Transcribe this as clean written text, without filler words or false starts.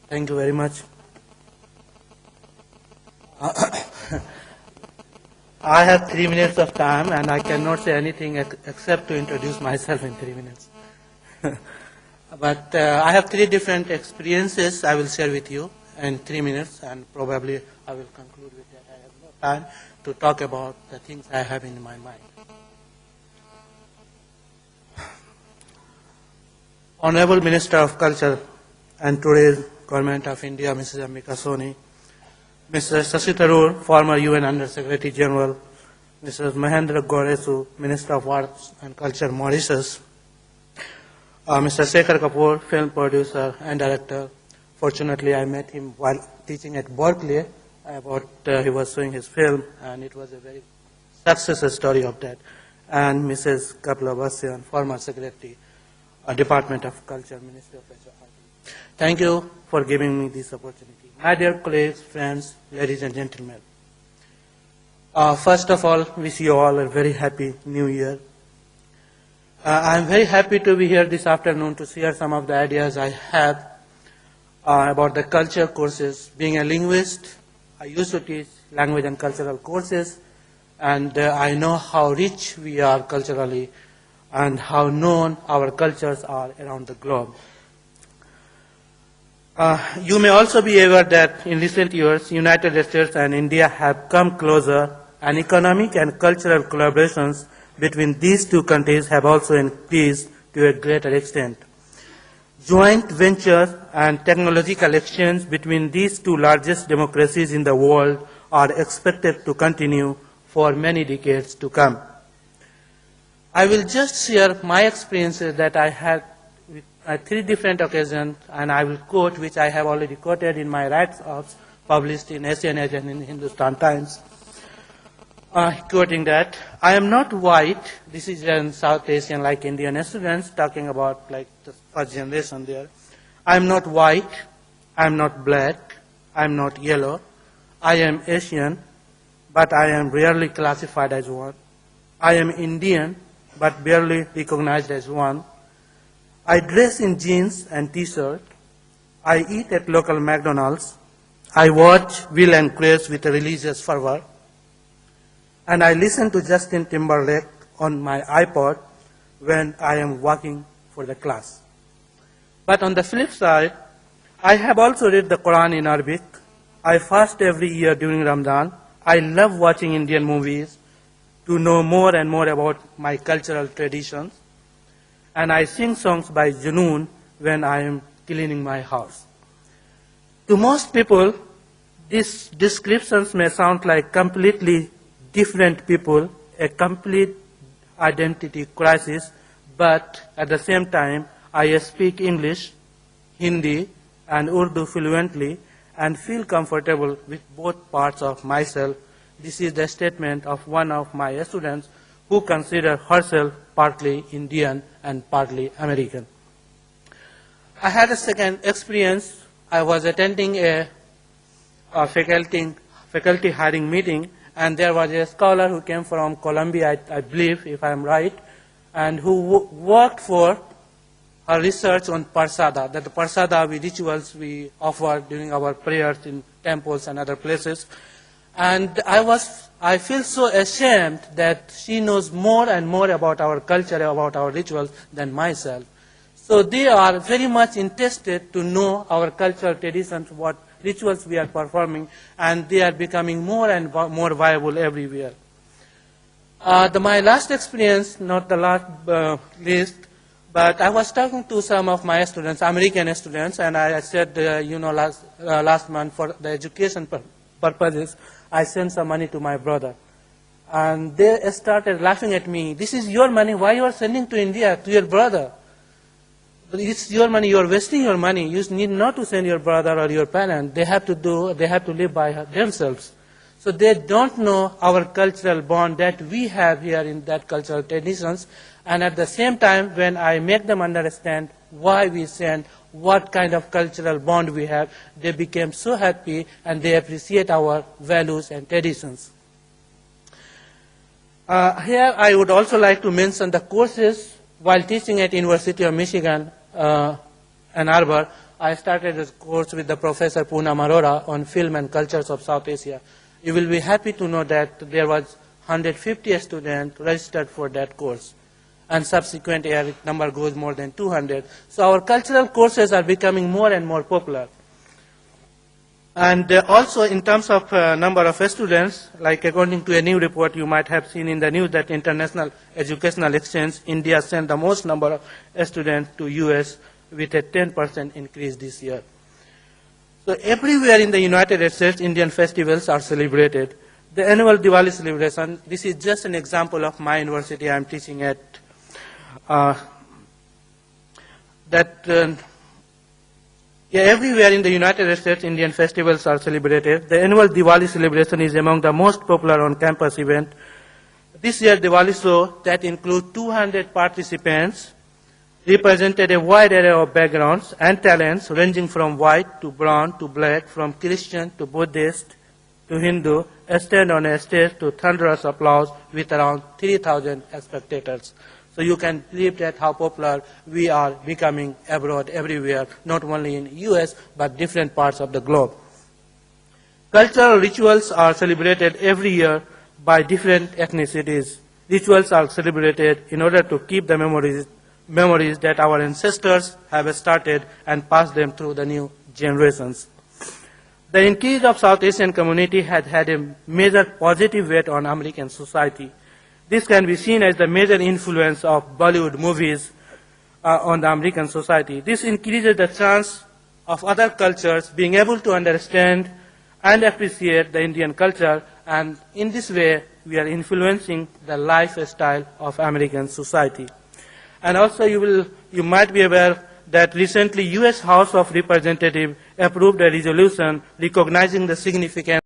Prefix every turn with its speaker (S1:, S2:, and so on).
S1: Thank you very much. I have 3 minutes of time and I cannot say anything except to introduce myself in 3 minutes. But I have three different experiences I will share with you in 3 minutes, and probably I will conclude with that. I have no time to talk about the things I have in my mind. Honorable Minister of Culture and today's Government of India, Mrs. Ambika Soni, Mr. Shashi Tharoor, former UN Under Secretary General, Mrs. Mahendra Goresu, Minister of Arts and Culture, Mauritius, Mr. Shekhar Kapoor, film producer and director. Fortunately, I met him while teaching at Berkeley. He was showing his film, and it was a very success story of that. And Mrs. Kapila Bhassian, former Secretary, Department of Culture, Ministry of Culture. Thank you for giving me this opportunity. My dear colleagues, friends, ladies and gentlemen. First of all, wish you all a very happy New Year. I am very happy to be here this afternoon to share some of the ideas I have about the culture courses. Being a linguist, I used to teach language and cultural courses, and I know how rich we are culturally and how known our cultures are around the globe. You may also be aware that in recent years, United States and India have come closer, and economic and cultural collaborations between these two countries have also increased to a greater extent. Joint ventures and technological exchange between these two largest democracies in the world are expected to continue for many decades to come. I will just share my experiences that I had at three different occasions, and I will quote which I have already quoted in my write-ups published in Asian Age and in Hindustan Times. Quoting that, I am not white. This is in South Asian, like Indian students, talking about like the first generation there. I am not white. I am not black. I am not yellow. I am Asian, but I am rarely classified as one. I am Indian, but barely recognized as one. I dress in jeans and t-shirt. I eat at local McDonald's. I watch Will and Grace with a religious fervor. And I listen to Justin Timberlake on my iPod when I am walking for the class. But on the flip side, I have also read the Quran in Arabic. I fast every year during Ramadan. I love watching Indian movies to know more and more about my cultural traditions. And I sing songs by Junoon when I am cleaning my house. To most people, these descriptions may sound like completely different people, a complete identity crisis, but at the same time, I speak English, Hindi, and Urdu fluently and feel comfortable with both parts of myself. This is the statement of one of my students who consider herself partly Indian and partly American. I had a second experience. I was attending a faculty hiring meeting, and there was a scholar who came from Colombia, I believe, if I am right, and who worked for her research on Parsada, that the Parsada rituals we offer during our prayers in temples and other places. And I feel so ashamed that she knows more and more about our culture, about our rituals than myself. So they are very much interested to know our cultural traditions, what rituals we are performing, and they are becoming more and more viable everywhere. My last experience, not the last least, but I was talking to some of my students, American students, and I said, last month for the education purposes, I sent some money to my brother. And they started laughing at me. This is your money. Why you are sending to India, to your brother? It's your money. You are wasting your money. You need not to send your brother or your parent. They have to live by themselves. So they don't know our cultural bond that we have here in that cultural traditions. And at the same time, when I make them understand why we send, what kind of cultural bond we have, they became so happy and they appreciate our values and traditions. Here I would also like to mention the courses. While teaching at University of Michigan, Ann Arbor, I started a course with the Professor Poonam Arora on film and cultures of South Asia. You will be happy to know that there was 150 students registered for that course. And subsequent year, number goes more than 200. So our cultural courses are becoming more and more popular. And also in terms of number of students, like according to a new report you might have seen in the news that International Educational Exchange, India sent the most number of students to US with a 10% increase this year. So everywhere in the United States, Indian festivals are celebrated. The annual Diwali celebration, this is just an example of my university I am teaching at, everywhere in the United States, Indian festivals are celebrated. The annual Diwali celebration is among the most popular on-campus event. This year, Diwali show that includes 200 participants, represented a wide array of backgrounds and talents ranging from white to brown to black, from Christian to Buddhist to Hindu, stand on a stage to thunderous applause with around 3,000 spectators. So you can believe that how popular we are becoming abroad everywhere, not only in US, but different parts of the globe. Cultural rituals are celebrated every year by different ethnicities. Rituals are celebrated in order to keep the memories that our ancestors have started and pass them through the new generations. The increase of South Asian community had had a major positive weight on American society. This can be seen as the major influence of Bollywood movies on the American society. This increases the chance of other cultures being able to understand and appreciate the Indian culture, and in this way we are influencing the lifestyle of American society. And also you might be aware that recently US House of Representatives approved a resolution recognizing the significance